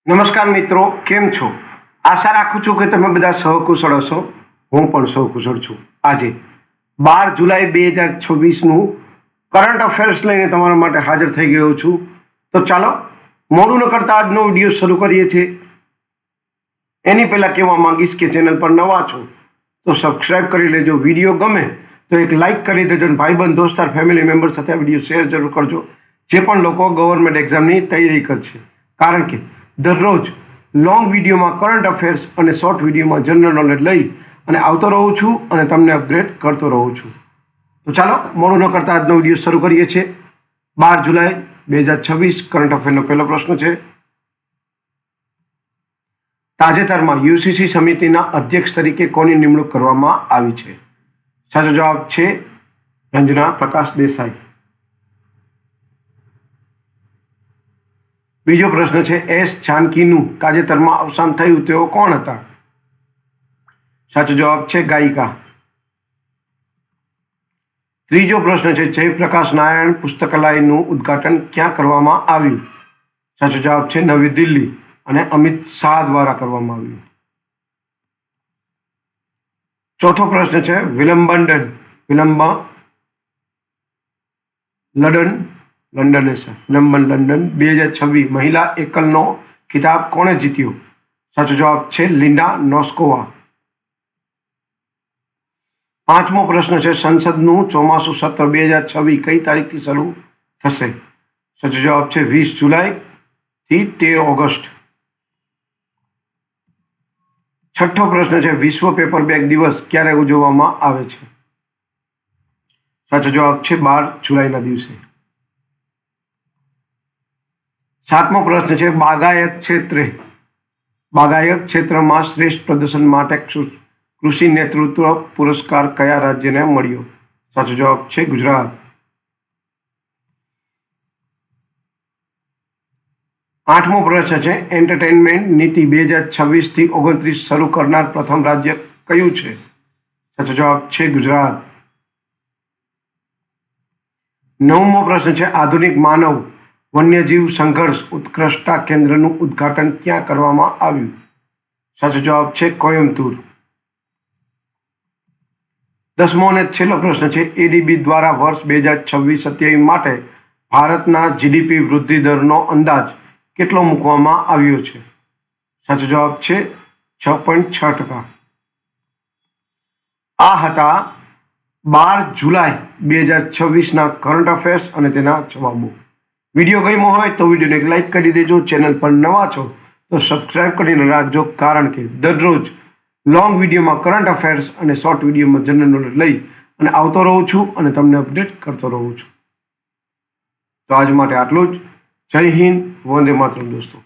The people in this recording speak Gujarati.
નમસ્કાર મિત્રો, કેમ છો? આશા રાખું છું કે તમે બધા સહકુશળ હશો. હું પણ સહકુશળ છું. આજે 12 જુલાઈ 2026નું કરંટ અફેર્સ લઈને તમારા માટે હાજર થઈ ગયો છું. તો ચાલો મોડું ન કરતા આજનો વિડીયો શરૂ કરીએ છીએ. એની પહેલાં કહેવા માંગીશ કે ચેનલ પર નવા છો તો સબસ્ક્રાઈબ કરી લેજો. વિડીયો ગમે તો એક લાઇક કરી દેજો અને ભાઈબંધ દોસ્તાર ફેમિલી મેમ્બર સાથે આ વિડીયો શેર જરૂર કરજો, જે પણ લોકો ગવર્મેન્ટ એક્ઝામની તૈયારી કરશે. કારણ કે દરરોજ લોંગ વિડીયોમાં કરંટ અફેર્સ અને શોર્ટ વિડીયોમાં જનરલ નોલેજ લઈ અને આવતો રહું છું અને તમને અપગ્રેડ કરતો રહું છું. તો ચાલો મોડું ન કરતા આજનો વિડીયો શરૂ કરીએ છીએ. 12 જુલાઈ 2026 કરંટ અફેરનો પહેલો પ્રશ્ન છે. તાજેતરમાં યુસીસી સમિતિના અધ્યક્ષ તરીકે કોની નિમણૂક કરવામાં આવી છે? સાચો જવાબ છે રંજના પ્રકાશ દેસાઈ. બીજો પ્રશ્ન છે, એસ જાનકીનું તાજેતરમાં અવસાન થયું, તેઓ કોણ હતા? સાચો જવાબ છે ગાયિકા. ત્રીજો પ્રશ્ન છે, જયપ્રકાશ નારાયણ પુસ્તકાલયનું ઉદ્ઘાટન ક્યાં કરવામાં આવ્યું? સાચો જવાબ છે નવી દિલ્હી અને અમિત શાહ દ્વારા કરવામાં આવ્યું. ચોથો પ્રશ્ન છે, વિલંબન લંડન 2026 મહિલા એકલનો ખિતાબ કોણે જીત્યો? સાચો જવાબ છે લિન્ડા નોસ્કોવા. પાંચમો પ્રશ્ન છે, સંસદનું ચોમાસું સત્ર 2026 કઈ તારીખથી શરૂ થશે? સાચો જવાબ છે 20 જુલાઈ થી 13 ઓગસ્ટ. છઠ્ઠો પ્રશ્ન છે, વિશ્વ પેપર બેગ દિવસ ક્યારે ઉજવવામાં આવે છે? સાચો જવાબ છે 12 જુલાઈના દિવસે. સાતમો પ્રશ્ન છે, બાગાયત ક્ષેત્રમાં શ્રેષ્ઠ પ્રદર્શન માટે કૃષિ નેતૃત્વ પુરસ્કાર કયા રાજ્યને મળ્યો? સાચો જવાબ છે ગુજરાત. આઠમો પ્રશ્ન છે, એન્ટરટેનમેન્ટ નીતિ 2026 થી 29 શરૂ કરનાર પ્રથમ રાજ્ય કયું છે? સાચો જવાબ છે ગુજરાત. નવમો પ્રશ્ન છે, આધુનિક માનવ વન્યજીવ સંઘર્ષ ઉત્કૃષ્ટતા કેન્દ્રનું ઉદ્ઘાટન ક્યાં કરવામાં આવ્યું? સાચો જવાબ છે કોયમ્બતુર. 10મો અને છેલ્લો પ્રશ્ન છે, એડીબી દ્વારા વર્ષ 2026-27 માટે ભારતના જીડીપી વૃદ્ધિ દરનો અંદાજ કેટલો મૂકવામાં આવ્યો છે? સાચો જવાબ છે 6.6%. આ હતા 12 જુલાઈ 2026ના કરંટ અફેર્સ અને તેના જવાબો. વિડીયો ગમ્યો હોય તો વિડીયોને એક લાઇક કરી દેજો. ચેનલ પર નવા છો તો સબસ્ક્રાઇબ કરીને રાખજો, કારણ કે દરરોજ લોંગ વિડીયોમાં કરંટ અફેર્સ અને શોર્ટ વિડીયોમાં જનરલ નોલેજ લઈ અને આવતો રહું છું અને તમને અપડેટ કરતો રહું છું. તો આજ માટે આટલું જ. જય હિન્દ, વંદે માતરમ દોસ્તો.